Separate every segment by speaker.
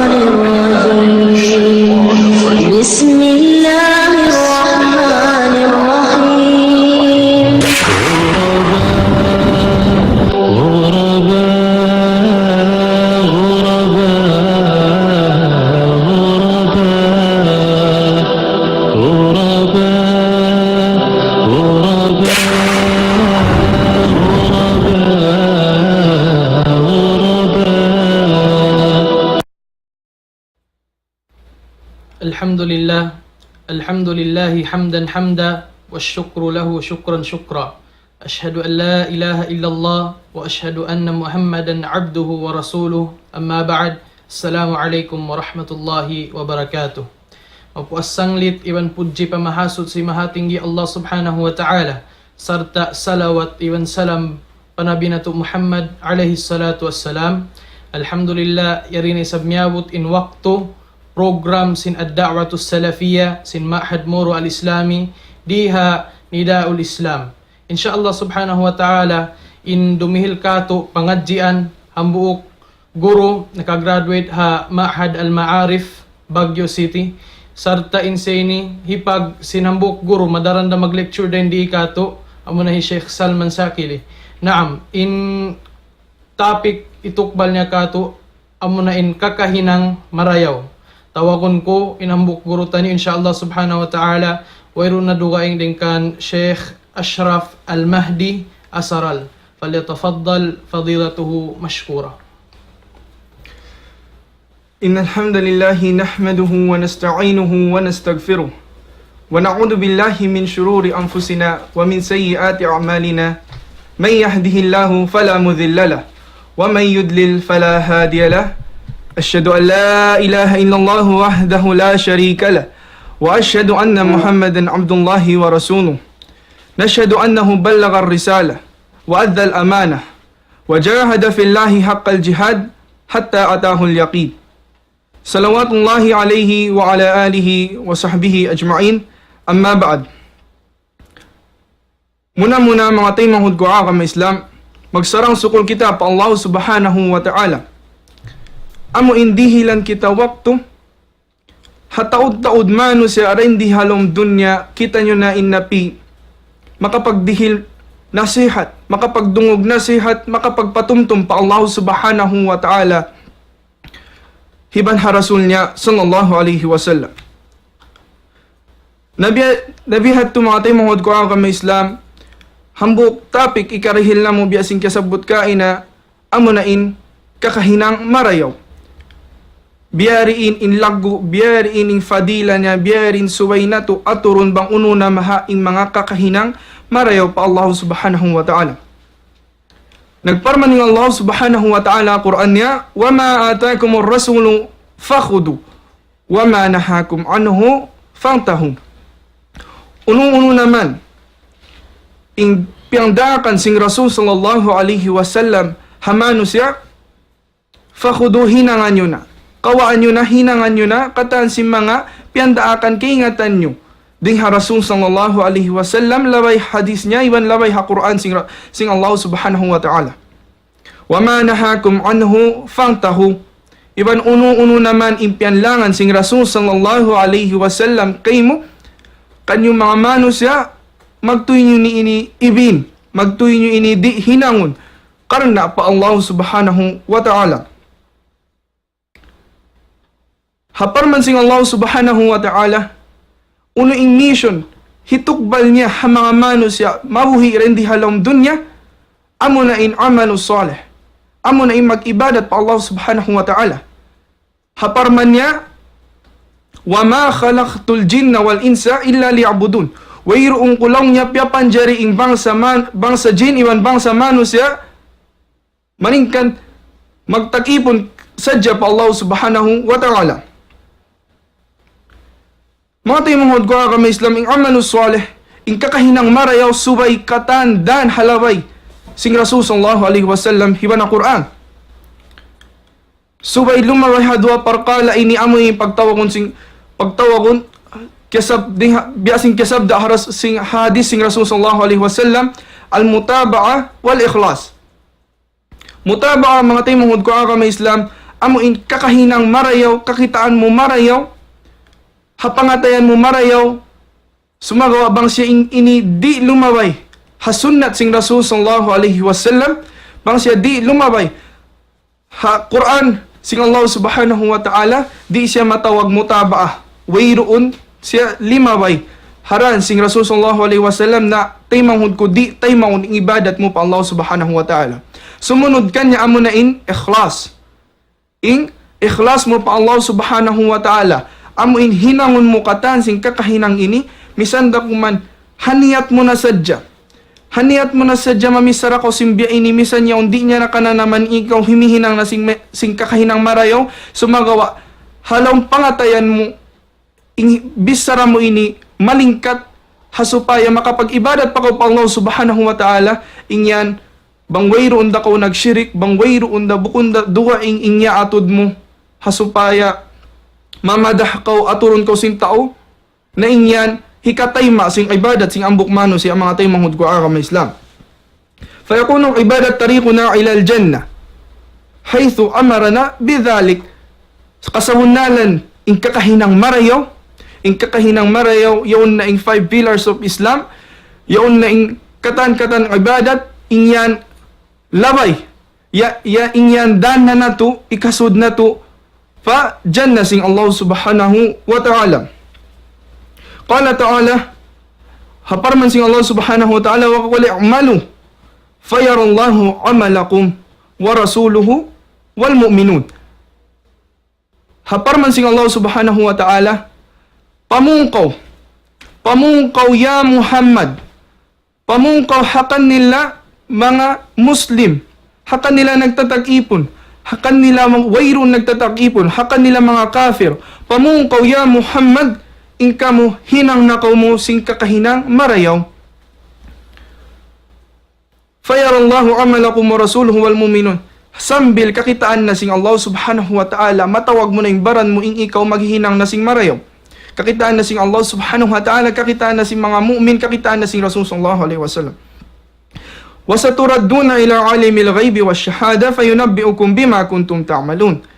Speaker 1: الشيطان الرجيم بسم الله الرحمن الرحيم
Speaker 2: الحمد لله حمدا حمدا والشكر له شكرا شكرا أشهد أن لا إله إلا الله وأشهد أن محمدا عبده ورسوله أما بعد السلام عليكم ورحمة الله وبركاته. Mapuasanglit iwan puji pamahasud si mahatinggi Allah subhanahu wa ta'ala serta salawat iwan salam panabi nato Muhammad alaihi salatu wassalam. Alhamdulillah yarini sabmiyabot in waktu program sin ad-da'watu salafiyya sin Ma'had Moro al-Islami diha Nidaul Islam. Insyaallah subhanahu wa ta'ala in dumihil kato pangadjian hambuok guru nakagraduate ha Ma'had al-Ma'arif Baguio City sarta inseni hipag sinambok guru madaranda mag-lecture din di kato amo na hi Sheikh Salman Sakili. Naam, in topic itukbal niya kato amo na in kakahinang marayaw. Tawagon ko inambok guru tani insyaallah subhanahu wa ta'ala wayro na dugaing din kan Sheikh Ashraf Al-Mahdi Asaral. Falyatafaddal fadilatuhu mashkura.
Speaker 3: إن الحمد لله نحمده ونستعينه ونستغفره ونعوذ بالله من شرور أنفسنا ومن سيئات أعمالنا من يهده الله فلا مضل له ومن يضلل فلا هادي له أشهد أن لا إله إلا الله وحده لا شريك له وأشهد أن محمدا عبد الله ورسوله نشهد أنه بلغ الرسالة وأدى الأمانة وجاهد في الله حق الجهاد حتى أتاه اليقين صلوات الله عليه وعلى آله وصحبه أجمعين أما بعد. Muna mga tayo mga hudgoa kami Islam, magsarang sukul kita pa Allah subhanahu wa ta'ala. Amo indihilan kita waktu, hataud-taud mano siya arin di halom dunya, kita nyo na inapi, makapagdihil nasihat, makapagdungog nasihat, makapagpatumtum pa Allah subhanahu wa ta'ala, hiban ha Rasul niya sallallahu alaihi wasallam. Nabihat tumatay mga hudko ang kami Islam, hambuk topic ikarihil na mo biasing kasabot ka ina amunain kakahinang marayaw. Biyariin in lagu, biyariin in fadila niya, biyariin suway na to aturun bang uno na mahaing mga kakahinang marayaw pa Allah subhanahu wa ta'ala. Nagparman ng Allah subhanahu wa ta'ala Quran niya, وَمَا آتَاكُمُ الرَّسُولُ فَخُذُوا وَمَا نَهَاكُمْ عَنْهُ فَانْتَهُوا. Unong-uno naman, in piangdakan sing Rasul sallallahu alaihi wasallam, hamano siya, فَخُذُوا hinangan nyo na, kawaan nyo na, hinangan nyo na, kataan si mga piandaakan kaingatan nyo. Ding ha Rasul sallallahu alaihi wasallam laway hadis niya iwan laway ha Quran sing Allah subhanahu wa ta'ala. Wa ma nahakum anhu fantahu. Iban uno naman impianlangan sing Rasul sallallahu alaihi wasallam kaymo kanyo mga manos ya magtuy nyo ni ini ibin, magtuy nyo ini di hinangon karna pa Allah subhanahu wa ta'ala. Haparman sing Allah subhanahu wa ta'ala uno ing mission, hitukbal niya ha mga manos ya, mabuhi rin di halom dunya, amo na in amalu salih, amo na in mag-ibadat pa Allah subhanahu wa ta'ala. Haparman niya, wa ma khalaqtul jinna wal insa illa liya'budun. Wayroong kulong niya piyapan jari ing bangsa jin, iwan bangsa manos ya, maningkan magtakipon sadya pa Allah subhanahu wa ta'ala. Mga tayo mga hudgoa kami Islam, ing amanus salih, ing kakahinang marayaw subay katandan halaway sing Rasul sallallahu alaihi wasallam hiban na Quran. Subay lumaway hadwa parkala ini amoy pagtawagon kesab ding biasing kesab da haras sing hadis sing Rasul sallallahu alaihi wasallam al mutaba'a wal ikhlas. Mutaba'a mga tayo mga hudgoa kami Islam, amuin kakahinang marayaw, kakitaan mo marayaw, hapangatayan mo marayaw, sumagawa bang siya ini di lumaway, hasunnat sing Rasul sallallahu alaihi wasallam, bang siya di lumaway, ha Quran sing Allah subhanahu wa ta'ala, di siya matawag mutabaah, wayroon siya limaway, haran sing Rasul sallallahu alaihi wasallam na taymangud ko di taymangud ing ibadat mo pa Allah subhanahu wa ta'ala. Sumunod kanya amo na in ikhlas. Ing ikhlas mo pa Allah subhanahu wa ta'ala. Amo in hinangon mo katan sing kakahinang ini, misanda kuman haniyat mo na sadya. Haniyat mo na sadya mamisara ko simbya ini, misan niya undi niya na naman ikaw himihinang na sing kakahinang marayaw, sumagawa halong pangatayan mo, bisara mo ini, malingkat, hasupaya makapag-ibadat pa ko pa Allah subhanahu wa ta'ala, ingyan, bang wayroon da ko nagsyirik, bang wayroon da bukunda duwa ingya atod mo, hasupaya, mamadah ko aturon ko sing tao, na ingyan, hikatayma sing ibadat sing ambok mano siya mga tayo manghud ko aram Islam. Fayakunong ibadat tariquna ila al-jannah, haythu amarana bidhalik, kasawunalan, ing kakahinang marayaw, yaon na ing 5 pillars of Islam, yaon na ing katan-katan ibadat, ingyan labay, ingyan dan na nato, ikasud na to, fa jannah sing Allah subhanahu wa ta'ala. Qala ta'ala, haparman sing Allah subhanahu wa ta'ala, wa qul i'malu fayarallahu amalakum wa rasuluhu wal mu'minun. Haparman sing Allah subhanahu wa ta'ala, pamungkaw ya Muhammad, pamungkaw hakan nila mga Muslim, hakan nila nagtatag-ipon, hakan nila wayroon nagtatag-ipon, hakan nila mga kafir, pamungkaw ya Muhammad, ingka mo hinang nakaw mo sing kakahinang marayaw. Fayarallahu amalakum wa rasuluhu wal mu'minun. Sambil kakitaan na sing Allah subhanahu wa ta'ala, matawag mo na yung baran mo ing ikaw maghinang na sing marayaw. Kakitaan na sing Allah subhanahu wa ta'ala, kakitaan na sing mga mu'min, kakitaan na sing Rasul sallallahu alaihi wasallam. وَسَتُرَدُّونَ إِلَىٰ عَالِمِ الْغَيْبِ وَالشَّهَادَةِ فَيُنَبِّئُكُم بِمَا كُنتُمْ تَعْمَلُونَ.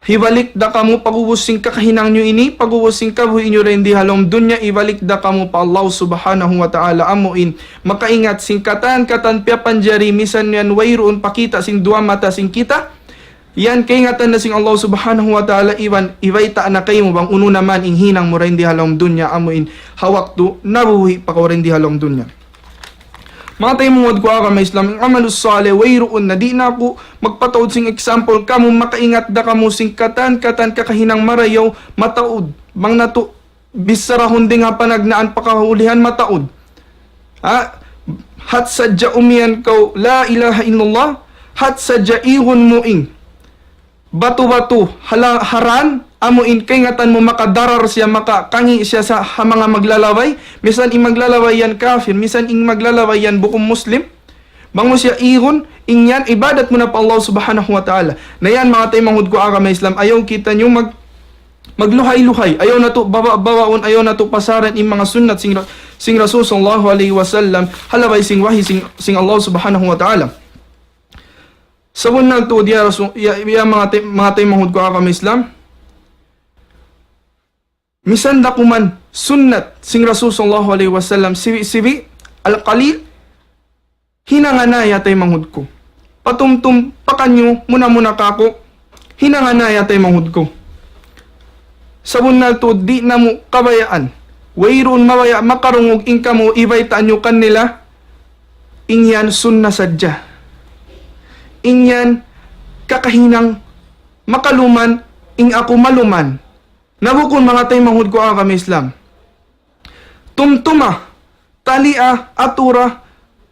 Speaker 3: Ibalik da kamo pag-uwusing kakahinang nyo ini, pag-uwusing kabuhin nyo rin di halom dunya, ibalik da kamo pa Allah subhanahu wa ta'ala amuin. Makaingat sing katan pia panjari, misan yan wayroon pakita sing dua mata sing kita. Yan kaingatan na sing Allah subhanahu wa ta'ala iwan, iwaita na kayo mo bang uno naman ing hinang mo rin di halom dunya amuin. Hawak to, nabuhi pa ko rin di halom dunya. Mga tayo mungod ko aga may Islam, ang amalus sale, wayroon na di na ako magpataod sing example, kamo makaingat da kamo sing katan kakahinang marayaw, mataod, bang nato, bisara hunding nga panagnaan pakahulihan mataod. Hat sadya umiyan kaw, la ilaha illallah, hat sadya ihon muing, batu-batu, haran, amuin kay ngatan mo makadarar siya, makakangi siya sa mga maglalaway, misan ing maglalaway yan kafir, misan ing maglalaway yan buong Muslim, bango siya ihon, ingyan, ibadat mo na pa Allah subhanahu wa ta'ala. Na yan mga tayo manghud ko aga may Islam, ayaw kita nyo magluhay-luhay, ayaw na to bawaon, ayaw na to pasaran ing mga sunnat sing Rasul sallallahu alaihi wasallam, halabay sing wahi sing Allah subhanahu wa ta'ala. Sabon na to diya mga tayo manghud ko aga may Islam, misan da kuman sunnat sing Rasul sallallahu alaihi wasallam sibi al-qalil hinanganaya tay manghud ko. Patumtum pakanyo muna kako hinanganaya tay manghud ko. Sabon na to di na mo kabayaan. Wayroon mawaya makarungog ingka mo ibaitaan nyo kanila ingyan sunna sadya. Ingyan kakahinang makaluman ing ako maluman. Nabukon mga tayo manghud ko ang kami Islam. Tumtuma, talia, atura,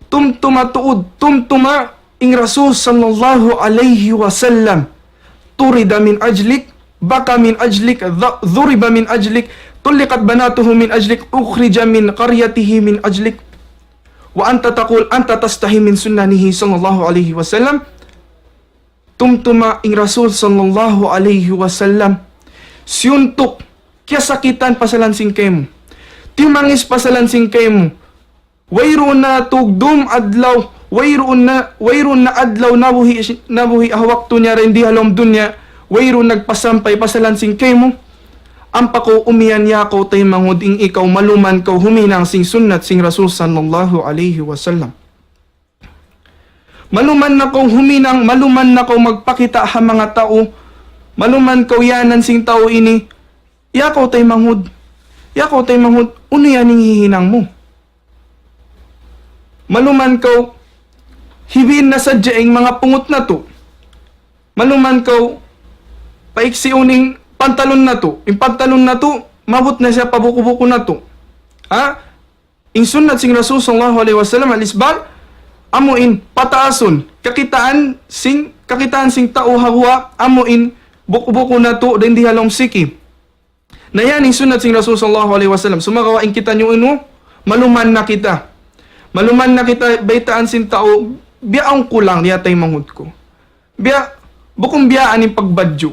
Speaker 3: tumtuma tuud, tumtuma ing Rasul sallallahu alaihi wasallam. Turida min ajlik, baka min ajlik, dhuriba min ajlik, tulikat banatuhu min ajlik, ukhrija min qaryatihi min ajlik. Wa anta taqul, anta tastahi min sunnanihi sallallahu alaihi wasallam. Tumtuma ing Rasul sallallahu alaihi wasallam. Siyuntok, kya sakitan pasalansing kayo mo. Timangis pasalansing kayo mo. Wayro na tugdum adlaw, wayroon na adlaw nabuhi ahwakto niya rin di halom dunya, wayroon nagpasampay pasalansing kay mo, ang pako umiyan yako tay manguding ikaw maluman kaw huminang sing sunnat sing Rasul sallallahu alaihi wasallam. Maluman na kaw huminang, maluman na kaw magpakita ha mga tao, maluman kaw yanan sing tao ini, yakaw tay mangud, uno yan ang hihinang mo. Maluman kaw, hibin na sadyaing mga pungot na to. Maluman kaw, paiksi uning pantalon na to. Yung pantalon na to, mabot na siya pabuko-buko na to. Ha? Ing sunnat sing Rasul sallallahu alaihi wasallam alisbal, amuin pataason, kakitaan sing tao hawa, amuin buko-buko na to, din di halong siki. Na yan ing sunnat sing Rasul sallallahu alaihi wasallam. Sumakawain kita nyo ino, maluman na kita. Maluman na kita, baitaan sin tao, biyaang kulang, niya tay manghud ko. Bukong biyaan yung pagbadyo.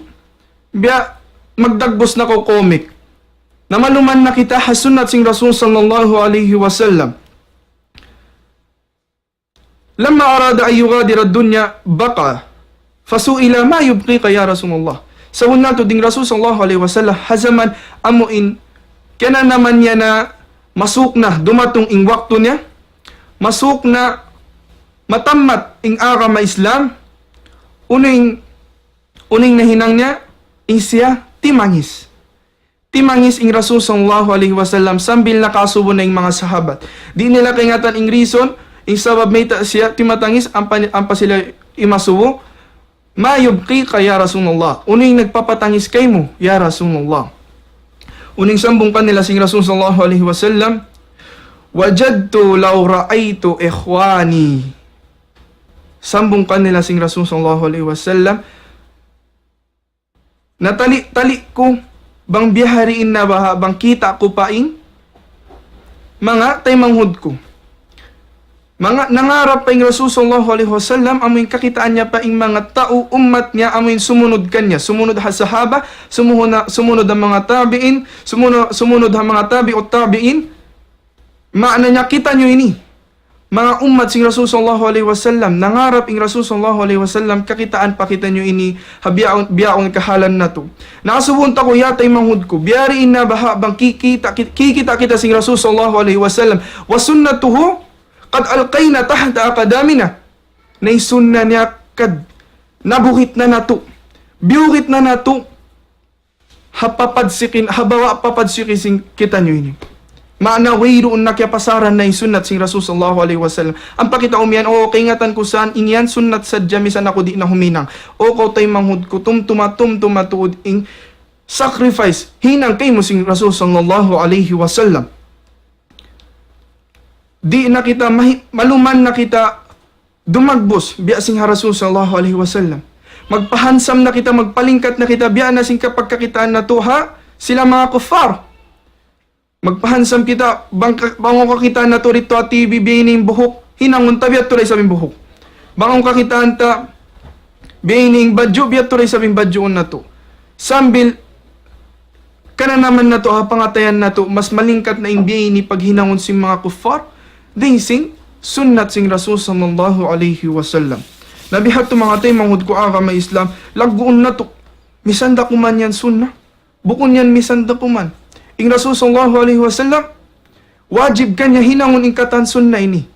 Speaker 3: Magdagbos na ko comic. Na maluman na kita, hasunat sing Rasul sallallahu alaihi wasallam. Lamma arada ay yugadir ad-dunya, baka, fasuila ma yubqika ya Rasulullah. Sa una to ding Rasul sallallahu alaihi wasallam, hazaman amuin, kaya naman niya na masuk na, dumatong ing wakto niya, masuk na matamat ing agama Islam, uning nahinang niya, ing siya, timangis. Timangis ing Rasul sallallahu alaihi wasallam, sambil nakasubo na ing mga sahabat. Di nila kaingatan ing reason, ing sabab may siya, timatangis, ampa sila imasubo, mayubqi ka ya Rasulullah. Uning nagpapatangis kay mo, ya Rasulullah. Uning sambong kanila sing Rasul sallallahu alaihi wasallam, wajadtu law ra'aytu ikhwani. Sambong kanila sing Rasul sallallahu alaihi wasallam, natali ko bang biyahariin na ba bang kita ko paing mga tay manghud ko. Mga nangarap pa ing Rasul sallallahu alaihi wasallam, amoy kakitaan niya pa ing mga tao ummat niya, amoy sumunod kanya, sumunod ha sahaba, sumunod ang mga tabiin, sumunod ang mga tabi o tabiin. Maana niya, kita nyo ini, mga ummat sing Rasul sallallahu alaihi wasallam, nangarap ing Rasul sallallahu alaihi wasallam, kakitaan pa kita nyo ini, biyaong kahalan na to. Nakasubunta ko yatay manghud ko, biyariin na baha bang kikita kita sing Rasul sallallahu alaihi wasallam, wasunnatuhu kad alqayna tahta aqdamina. Nay sunna niya kad nabuhit na nato, biuhit na nato, habawa papadsikin kita nyo ini. Maana wayroon na kaya pasaran na yung sunnat sing Rasul sallallahu alaihi wasallam. Ang pakita umiyan, o kaingatan ko saan inyan sunnat sa jamisan ako di na huminang. O ko tay manghud ko tumtumatuod ing sacrifice hinang kay mo sing Rasul sallallahu alaihi wasallam. Di na kita maluman na kita dumagbos biya sing Rasul sallallahu alaihi wasallam. Magpahansam na kita, magpalingkat na kita, biya na sing kapagkakitaan na to ha, sila mga kufar. Magpahansam kita, bangong kakitaan na to rito at TV, biyaning buhok, hinangon ta, biyat tulay sabing buhok. Bangong kakitaan ta, biyaning badyo, biyat tulay sabing badyoon na to. Sambil, kana naman na to, pangatayan na to, mas malingkat na imbiyayin ni paghinangon si mga kufar, ding sing, sunnat sing Rasul sallallahu alaihi wasallam. Nabihat to mga tayo, manghud ko agama Islam, lagoon na to, misanda ko man yan sunnah, bukon yan misanda ko man. Ing Rasul sallallahu alaihi wasallam, wajib kanya hinangon ing katan sunnah ini.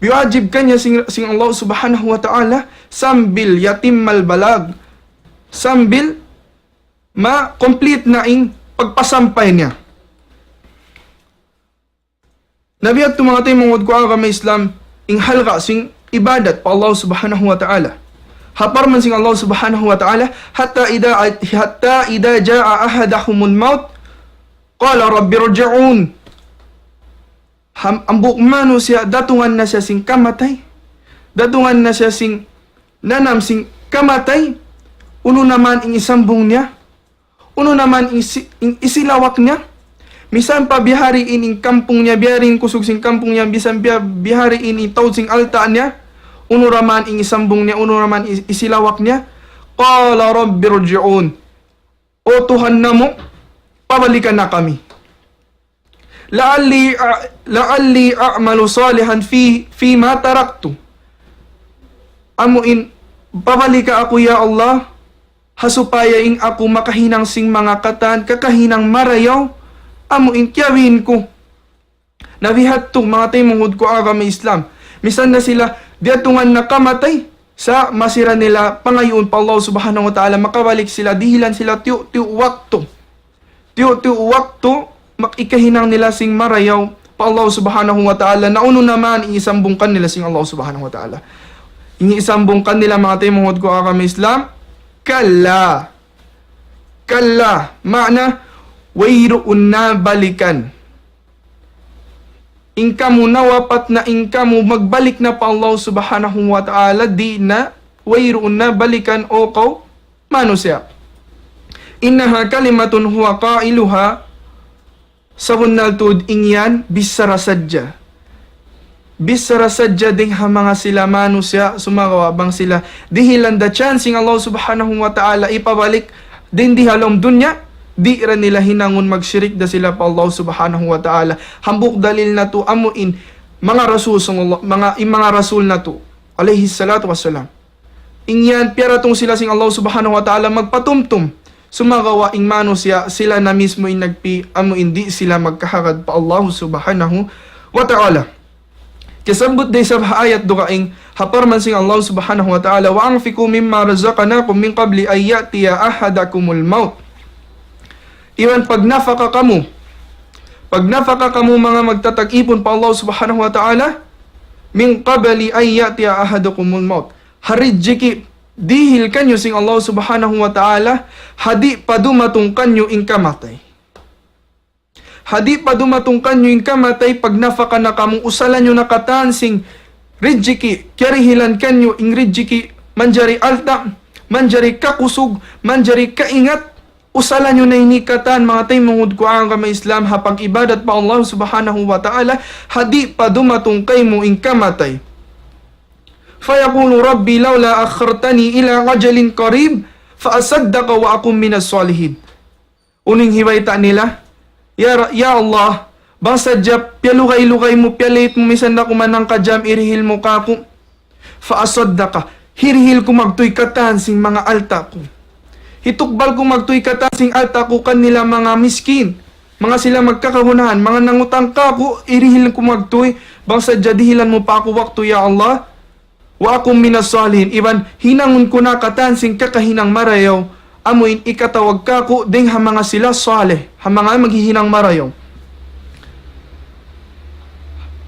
Speaker 3: Biwajib kanya sing Allah subhanahu wa ta'ala, sambil yatimmal balag, sambil ma-complete na ing pagpasampay niya. Nabiyat to mga tayo mungod ko agama Islam, ing halqa sing ibadat pa Allah subhanahu wa ta'ala. Hapar man sing Allah subhanahu wa ta'ala, hatta ida jaa ahadahumul maut, qala rabbi rji'un. Ang bukmano siya, datungan na siya sing kamatay. Datungan na siya sing nanam sing kamatay. Uno naman ing isambong niya. Uno naman ing isilawak niya. Misan pa bihari ining kampung niya, biharin kusog sing kampung niya, bisan bihari ining taud sing alta niya. Uno naman ing isambong niya, uno naman isilawak niya. Qala rabbi rji'un. O Tuhan na mo, pabalikan na kami. la'alli a'malu salihan fi ma taraktu. Amuin pabalik ka ako ya Allah, hasupaya ing ako makahinang sing mga katan, kakahinang marayaw, amuin kyawin ko. Nabihat to mga taymungod ko agama Islam. Misan na sila diatungan nakamatay sa masira nila pangayon pa Allah subhanahu wa ta'ala, makabalik sila, dihilan sila tiyo wakto. Tiyo wakto, makikahinang nila sing marayaw pa Allah subhanahu wa ta'ala. Nauno naman, iisambungkan nila sing Allah subhanahu wa ta'ala. Iisambungkan nila mga taymungod ko agama Islam. Kalla, makna, wayroon na balikan. Ingka mo nawapat na ingka mo magbalik na pa Allah subhanahu wa ta'ala, di na wayroon na balikan o kaw mano siya. Innaha kalimatun huwa qailuha sabunal tud ingyan bisara sadya. Bisara sadya ding ha mga sila mano siya sumagawa bang sila dihilan da chancing Allah subhanahu wa ta'ala ipabalik din di halom dunya, di ra nila hinangon magsyirik da sila pa Allah subhanahu wa ta'ala. Hambuk dalil na to amuin mga rasul mga rasul na to alayhi salatu wassalam. Ingyan piyara tong sila sing Allah subhanahu wa ta'ala magpatumtum sumagawa ing mano siya sila na mismo in nagpi amuin di sila magkahagad pa Allah subhanahu wa ta'ala. Kasambot day sa ayat do kaing haparman sing Allah subhanahu wa ta'ala wa anfiqu mimma razaqnakum min qabli ay ya'tiya ahadakumul maut. Iwan pag nafaka kamu mga magtatag-ipon pa Allah subhanahu wa ta'ala min qabli ay ya'tiya ahadakumul maut. Haridjiki dihil kanyo sing Allah subhanahu wa ta'ala hadi padumatong kanyo ing kamatay. Hadi pa dumatungkan nyo yung kamatay pag nafaka na kamong usalan nyo nakatan sing ridjiki, karihilan kanyo ing ridjiki, manjari alta, manjari kakusug, manjari kaingat, usalan nyo na inikatan mga taymungod ko ang kama Islam hapag ibadat pa Allah subhanahu wa ta'ala, hadi pa dumatungkay mo ing kamatay. Fayaqulu Rabbi lawla akhartani ila ajalin qarib, faasaddaka wa akum minas salihin. Uning hiwayta nila, Ya Allah, basta jab, pialugay-lugay mo, pialit mo, misan na kumanang kajam, irihil mo kako. Faasodda ka, hirihil ko magtuy katan sing mga alta ko. Hitukbal ko magtuy katan sing alta ko kanila mga miskin. Mga sila magkakahunahan, mga nangutang kako, irihil ko magtuy, basta jadihilan mo pa ako waktu, Ya Allah. Wa akum minas salihin, iban hinangon ko na katan sing kakahinang marayaw, amuin ikatawag kako ding ha mga sila saleh, ha mga maghihinang marayaw.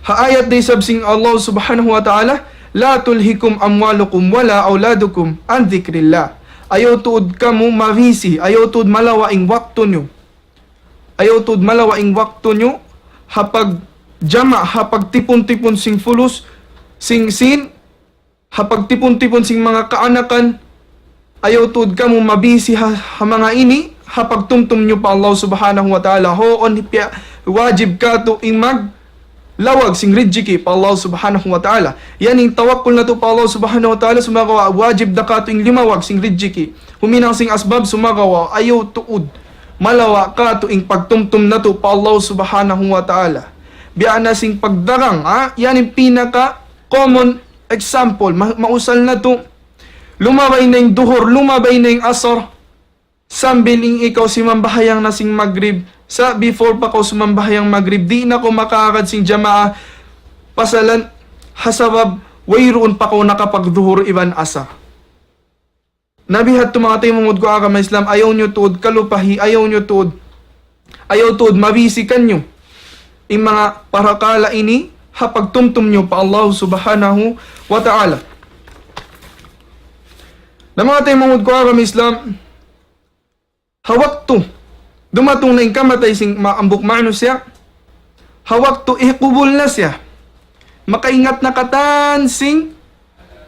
Speaker 3: Haayat day sabsing Allah subhanahu wa ta'ala, la tulhikum amwalukum wala auladukum an dhikrillah. Ayaw tuod kamo mavisi, ayaw tuod malawaing wakto nyo. Ayaw tuod malawaing wakto nyo, hapag jama, hapag tipon-tipon sing fulus, sing sin, hapag tipon-tipon sing mga kaanakan, ayaw tuod ka mo mabisi ha mga ini, hapag tumtum nyo pa Allah subhanahu wa ta'ala, hoon wajib ka to ing lawag sing ridjiki pa Allah subhanahu wa ta'ala. Yan yung tawakkul na to pa Allah subhanahu wa ta'ala, sumagawa, wajib da ka to ing limawag sing ridjiki. Huminang sing asbab, sumagawa, ayaw tuod, malawa ka to ing pagtumtum na to pa Allah subhanahu wa ta'ala. Biyaan na sing pagdarang, yan yung pinaka common example, mausal na to. Lumabay na yung duhor, lumabay na yung asar. Sambiling ikaw si mambahayang na sing magrib. Sa before pa ko sumambahayang magrib, di na ko makakad sing jamaa. Pasalan, hasabab, wayroon pa ko nakapagduhor iban asa. Nabihat to mga taymungod ko agama Islam, ayaw nyo tuod kalupahi, ayaw nyo tuod. Ayaw tuod, mabisikan nyo. Yung mga parakala ini, hapagtumtum nyo pa Allah subhanahu wa ta'ala. Na mga taymungod ko agama Islam, hawak to, dumatong na yung kamatay sing maambok maano siya, hawak to, ihkubul na siya, makaingat na katan sing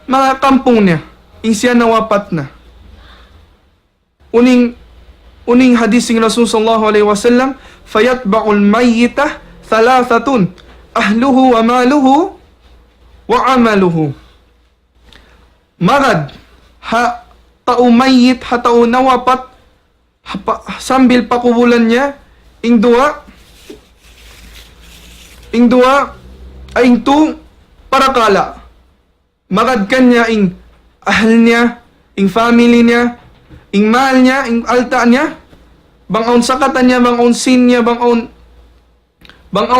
Speaker 3: mga kampong niya, ing siya nawapat na. Uning hadis sing Rasul sallallahu alaihi wasallam, fayatba'ul mayyita thalathatun, ahluhu wa maluhu wa amaluhu. Magad, ha tao mayit, ha tao nawapat, sambil pakubulan niya, ing duwa, ing dua ay ing tu parakala. Magad kanya ing ahal niya, ing family niya, ing mahal niya, ing alta niya, bangaon sakatan niya, bangaon sin niya, bangaon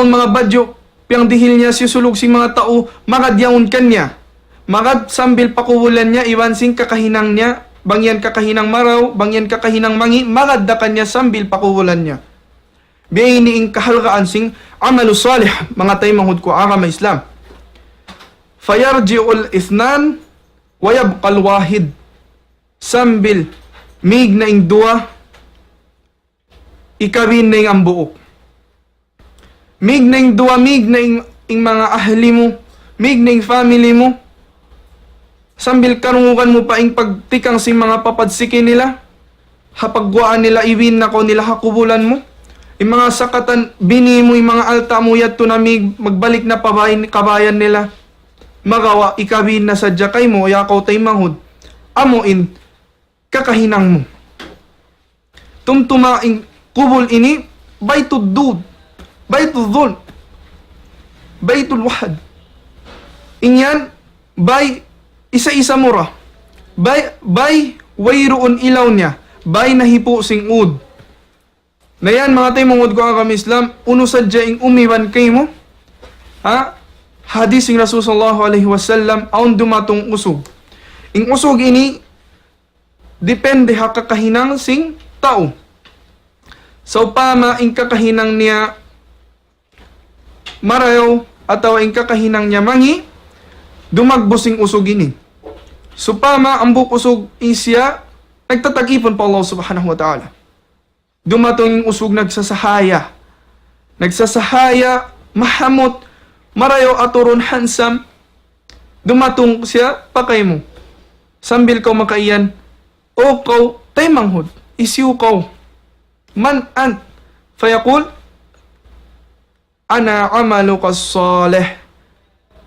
Speaker 3: mga badyo, piyang dihil niya sisulog si mga tao, magad yaon kanya. Magad sambil pakuwulan niya, iwan sing kakahinang niya, bangyan kakahinang maraw, bangyan kakahinang mangi, magad da kanya sambil pakuwulan niya. Biya iniing kahalgaan sing amalu salih, mga tayo manghud ko agama Islam. Fayarji'ul ithnan, wayabqal wahid. Sambil, mig na ing dua, ikawin na ing ang buok. Mig na ing dua, mig na ing mga ahli mo, mig na ing family mo, sambil karungukan mo pa ing pagtikang si mga papadsikin nila, hapagwaan nila, iwin na ko nila hakubulan mo, yung mga sakatan, bini mo, yung mga alta mo, yato na magbalik na kabayan nila, magawa, ikawin na sadya kay mo, yakaw tay manghud, amuin, kakahinang mo. Tumtuma ing kubul ini, baytud dud, baytud dhul, baytul wahad. Inyan, bay, isa-isa mura. Bay, wayroon ilaw niya. Bay nahipo sing ud. Na yan, mga tayo mongod ko ang kami Islam, uno sadya ing umiwan kay mo. Ha? Hadis ng Rasul sallallahu alaihi wasallam, aun dumatong usog. Ing usog ini, depende ha kakahinang sing tao. So, pama ing kakahinang niya marayaw, ataw ing kakahinang niya mangi, dumagbusing usog ini. So, pama ang usog isya, nagtatag-ipon pa Allah subhanahu wa ta'ala. Dumatong yung usog nagsasahaya. Nagsasahaya, mahamot, marayo aturon hansam. Dumatong siya, pakay mo. Sambil kaw makaiyan, o kaw, tay manghud, isyu kaw. Man ant, fayakul, ana amalu kas salih.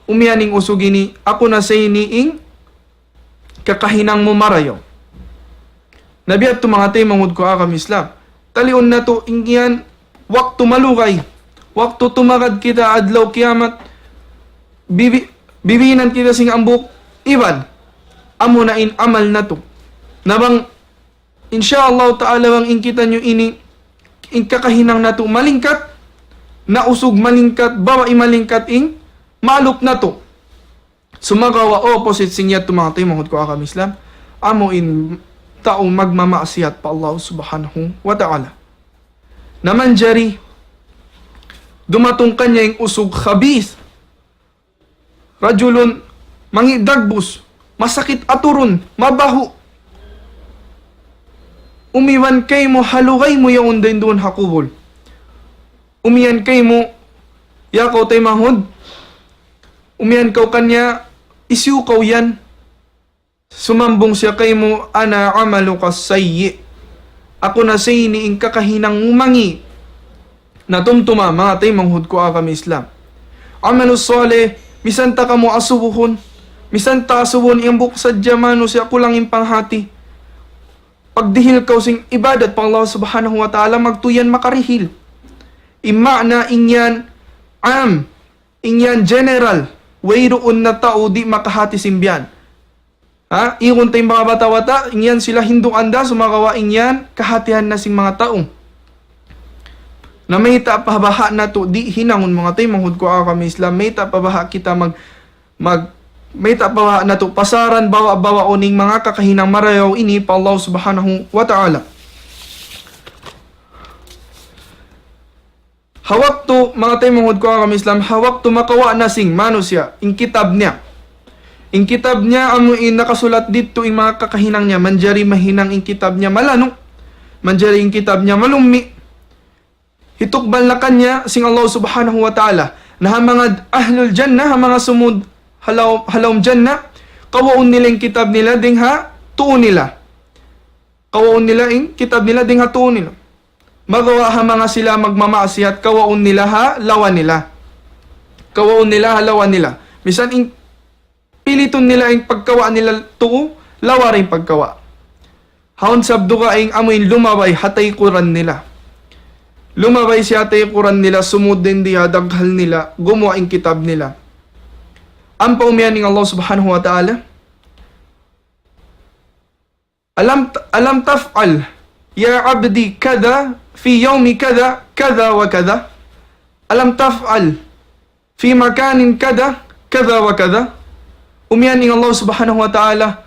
Speaker 3: Umiyaning usog ini, ako na sa iniing, kakahinang mo marayo. Nabi at mga tay manghud ko akam Islam. Talion na to, ingyan, waktu malukay, waktu tumakad kita adlaw kiamat, bibinan kita sing ambok, iban, amo na in amal na to. Nabang, insyaallah ta'ala bang ingkita nyo ini, ing kakahinang na to, malingkat, nausog malingkat, bawa imalingkat ing, maluk na to. Sumagawa opposite sing yat mga tayo, mahod ko akam Islam, amo in tao magmamaasiyat pa Allah subhanahu wa ta'ala. Naman jari, dumatong kanya yung usog khabith. Rajulun, mangidagbus, masakit aturun, mabaho. Umiwan kay mo, halugay mo yung undain doon hakubol. Umiyan kay mo, yakaw tay mahod. Umiyan kaw kanya, isyu kaw yan. Sumambong siya kay mo, ana amalu kas sayyi. Ako na say ing kakahinang umangi. Natumtuma, mga tay manghud ko akam Islam. Amalu salih, misanta ka mo asubuhon. Misanta asubuhon, iyang buksad jamano siya kulang yung panghati. Pagdihil kaw sing ibadat pang Allah subhanahu wa ta'ala, magtuyan makarihil. Ima na ingyan ingyan general, wayroon na tao di makahati simbiyan. Ha? Iyon tayong mga bata-bata, ingyan sila hindong anda, sumagawa ingyan, kahatihan na sing mga taong. Na may pabaha na to, di hinangon mga tayo, manghud ko ako kami Islam, may pabaha kita may pabaha na to, pasaran, bawa-bawa oning mga kakahinang marayaw ini pa Allah subhanahu wa ta'ala. Hawak to, mga tayo, manghud ko ako kami Islam, hawak to makawa na sing manusya, in kitab niya. In kitab niya, amuin nakasulat dito yung mga kakahinang niya, manjari mahinang in kitab niya malano, manjari in kitab niya malumi. Hitukbal na kanya, sing Allah subhanahu wa ta'ala, na mga ahlul jannah, mga sumud halawm jannah, kawaon nila yung kitab nila, ding ha, tuon nila. Kawaon nila yung kitab nila, ding ha, tuon nila. Magawa ha mga sila magmamaasiyat, kawaon nila ha, lawan nila. Kawaon nila ha, lawan nila. Misan in piliton nila yung pagkawa nila tuo, lawa rin pagkawa. Haon sabdo ka yung amoy lumaway, hatay kuran nila. Lumabay siya tayo Quran nila, sumud din diha, daghal nila, gumawa ang kitab nila. Ang paumiyan ng Allah subhanahu wa ta'ala, alam taf'al ya abdi kada fi yawmi kada kada wa kada, alam taf'al fi makanin kada kada wa kada. Umiyan ng Allah subhanahu wa ta'ala,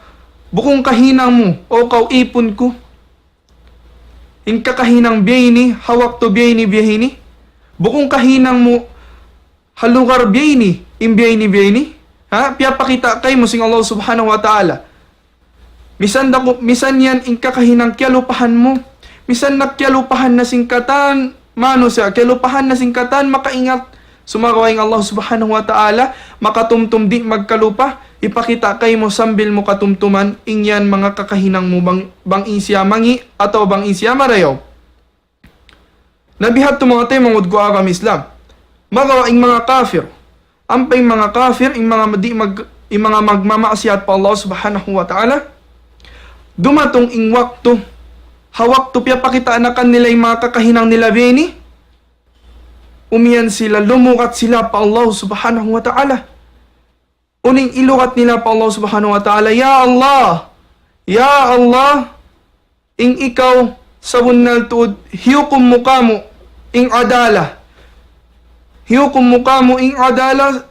Speaker 3: bukong kahinang mo o ipon ko, in kakahinang biyayni, hawak to biyayni, bukong kahinang mo, halugar biyayni, in biyayni, ha? Piyapakita kay mo sing Allah subhanahu wa ta'ala. Misan yan in kakahinang kyalupahan mo, misan nakyalupahan na singkatan, mano siya, kyalupahan na singkatan, makaingat, sumagawa ng Allah subhanahu wa ta'ala, makatumtum di magkalupa, ipakita kay mo sambil mo katumtuman, ingyan mga kakahinang mo bang insya mangi, atau bang insya marayaw. Nabihat to mga tayo mangud ko agam Islam, magawa ing mga kafir, ampay mga kafir, ing mga magmamaasiyat pa Allah subhanahu wa ta'ala, dumatong ing wakto, hawak to piyapakita na kanila yung mga kakahinang nila bini, umiyan sila, lumukat sila pa Allah subhanahu wa ta'ala. Uning ilukat nila pa Allah subhanahu wa ta'ala, Ya Allah, ing ikaw sa bunal tuod, hiyukum mukamo ing adala. Hiyukum mukamo ing adala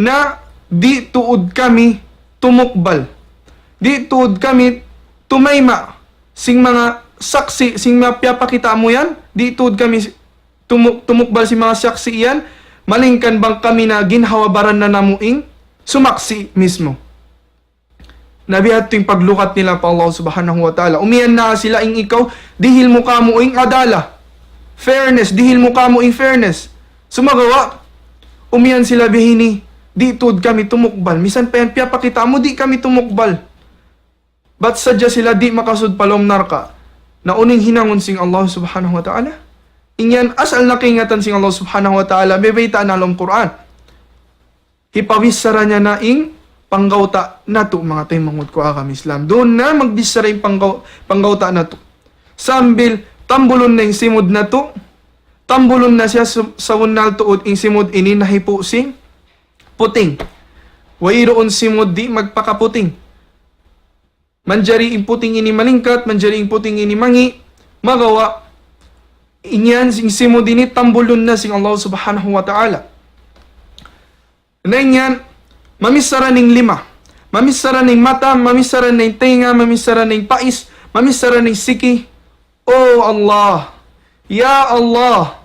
Speaker 3: na di tuod kami tumukbal. Di tuod kami tumayma sing mga saksi, sing mapapakita mo yan, di tuod kami tumukbal si mga saksi yan, malingkan bang kami na ginhawabaran na namuing sumaksi mismo. Nabihat yung paglukat nila pa Allah subhanahu wa ta'ala. Umiyan na sila ing ikaw, dihil mo kamo ing adala. Fairness, dihil mo kamo ing fairness. Sumagawa, umiyan sila bihini, di tuod kami tumukbal. Misan pa yan, piyapakita mo, di kami tumukbal. Ba't sadya sila di makasud palom narka na uning hinangon sing Allah subhanahu wa ta'ala? Ingyan asal nakingatan sing Allah subhanahu wa ta'ala, bebayta na alom Quran. Hipawisara niya na ing panggauta na to, mga tayo mangod ko akam Islam. Doon na magbisara yung panggauta na to. Sambil tambulon na yung simod na to, tambulon na siya sa unal tuod ing simod ini nahipo sing puting. Wairoon simod di magpakaputing. Manjari ing puting ini malingkat, manjari ing puting ini mangi, magawa. Inyan sing simod ini tambulon na sing Allah subhanahu wa ta'ala. Na inyan, mamisara ning lima, mamisara ning mata, mamisara ning tenga, mamisara ning pais, mamisara ning siki. Oh Allah, Ya Allah,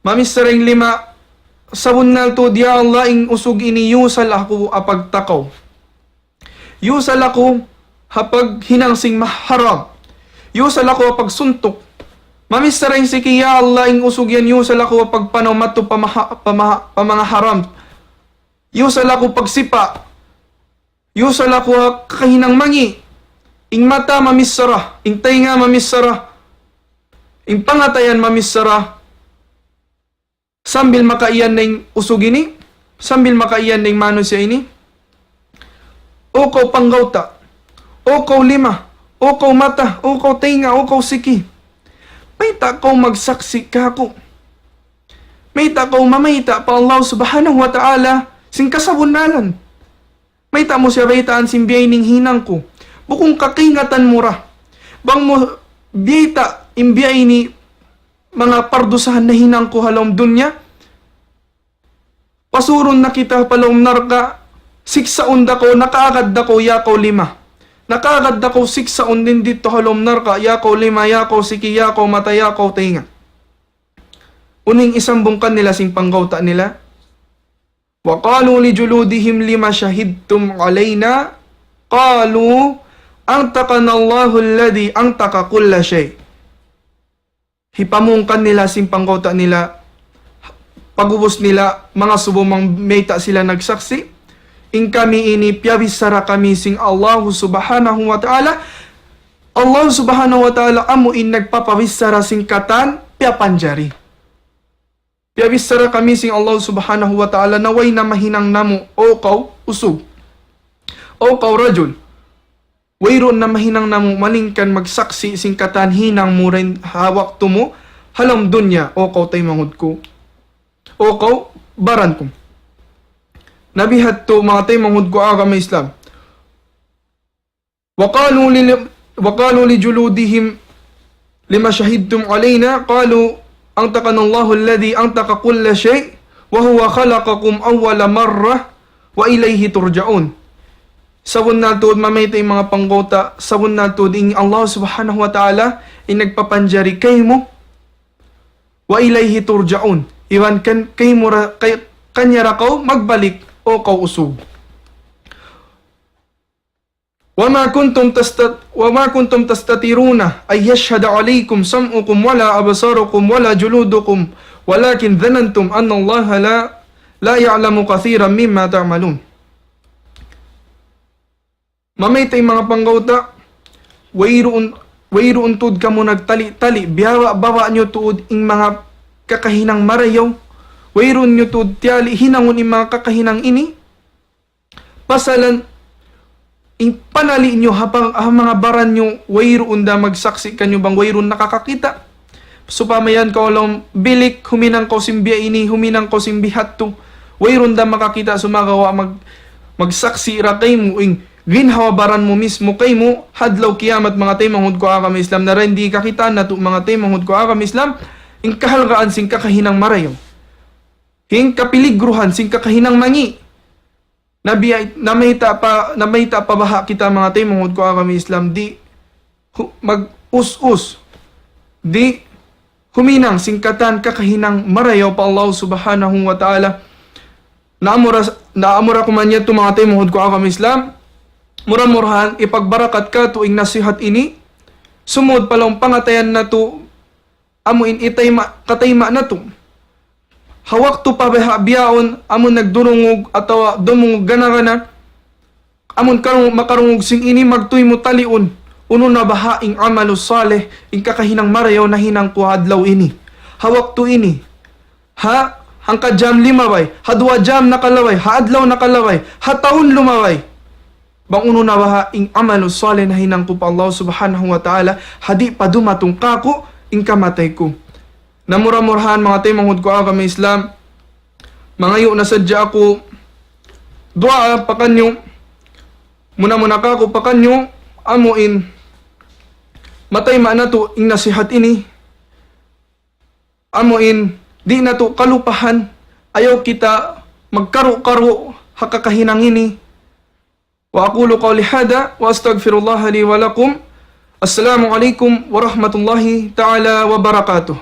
Speaker 3: mamisara ning lima, sabun na to, Ya Allah, ing usog ini, yusal ako apagtakaw. Yusal ako hapag hinangsing maharam. Yusal ako apag suntok. Mamisara ing siki, Ya Allah, ing usog yan, yusal ako apag panaw mato pamanga haram. Yusal ako pagsipa. Yusal ako kakahinang mangi. Ing mata mamisara. Ing tainga mamisara. Ing pangatayan mamisara. Sambil makaiyan na yung usog ini. Sambil makaiyan na yung mano siya ini. O kau panggauta. O kau lima. O kau mata. O kau tainga. O kau siki. May ta kau magsaksi ka ako. May ta kau mamayta pa Allah subhanahu wa ta'ala sing kasabunalan. May tamo siya baytaan simbiyay ning hinang ko. Bukong kakingatan mura. Bang mo biyayta imbiyay ni mga pardusahan na hinang ko halom dunya. Pasuron na kita palom narka. Siksaon da ko, nakaagad da ko, yakaw lima. Nakaagad da ko, siksaon din dito halom narka. Yakaw lima, yakaw siki, yakaw mata, yakaw tinga. Uning isang bungkan nila sing panggauta nila. وَقَالُوا لِجُلُودِهِمْ لِمَا شَهِدْتُمْ عَلَيْنَا قَالُوا أَنْتَقَنَا اللَّهُ الَّذِي أَنْتَقَ كُلَّ شَيْءٍ. Hipamungkan nila, simpanggauta nila, pagubos nila, mga subumang mayta sila nagsaksi, ing kami ini piyabisara kami sing Allah subhanahu wa ta'ala. Allah subhanahu wa ta'ala amuin nagpapawisara sing katan, piyapanjari. Piyabisara kami sing Allah subhanahu wa ta'ala naway na mahinang namo o kaw usog. O kaw rajul. Wayron na mahinang namo malingkan magsaksi sing katan hinang mo rin hawak tumo halam dunya o kaw tay manghud ko o kaw baran ko. Nabihat to mga tay manghud ko agama Islam. وقالوا لجلودهم لما شهدتم علينا قالوا أنطقنا الله الذي أنطق كل شيء وهو خلقكم أول مرة وإليه ترجعون. Sabon na tuod mamay tay mga panggota, sabon na tuod ing Allah subhanahu wa ta'ala nagpapanjari kay mo wa ilayhi turja'un. Iwan kan kay mo kanya ra kaw magbalik o kaw usog. وما كنتم تستترون أن يشهد عليكم سمعكم ولا أبصاركم ولا جلودكم ولكن ظننتم أن الله لا يعلم كثيرا مما تعملون. Mamay tay mga panggauta, wayroon tuod kamo nagtali-tali, bawa nyo tuod ing mga kakahinang marayaw, wayroon nyo tuod tiyali, hinangon ing mga kakahinang ini, pasalan, ing panali nyo hapang mga baran nyo, wayroon da magsaksi kanyo bang wayroon nakakakita. So pamayan ka walang bilik, huminang ko simbiya ini, huminang ko simbihat to, wayroon da makakita sumagawa magsaksi ra kay mo ing ginhawabaran mo mismo kay mo hadlaw kiyamat mga tay manghud ko akam Islam na rin di kakita na to mga tay manghud ko akam Islam ing kahalgaan sing kakahinang marayo ing kapiligruhan sing kakahinang mangi namahita pa baha kita mga tay manghud ko akam Islam di mag-us-us di huminang singkatan kakahinang marayo pa Allah subhanahu wa ta'ala naamura kumanya to mga tay manghud ko akam Islam. Mura-murahan, ipagbarakat ka tuing nasihat ini, sumod palang pangatayan na to, amuin katayma na to. Hawak to pabihabiyaon, amon nagdurungog, atawa dumungog gana-gana, amon makarungog sing ini, magtuy mo talion, uno na bahaing amalus saleh, ing kakahinang marayaw na hinang kuhadlaw ini. Hawak to ini, hangka jam 5 bay, hadwa jam nakalaway, haadlaw nakalaway, hataon lumaway. Bang uno na baha ing amalus salih na hinang ko pa Allah subhanahu wa ta'ala hadi pa dumatong kako ing kamatay ko. Namura-murahan mga tay manghud ko agam Islam mangayo na sadya ako dua pakanyo muna kako pakanyo amuin matay na to ing nasihat ini amuin di na to kalupahan ayaw kita magkaro-karo hakakahinang ini. وأقول قولي هذا وأستغفر الله لي ولكم. السلام عليكم ورحمة الله تعالى وبركاته.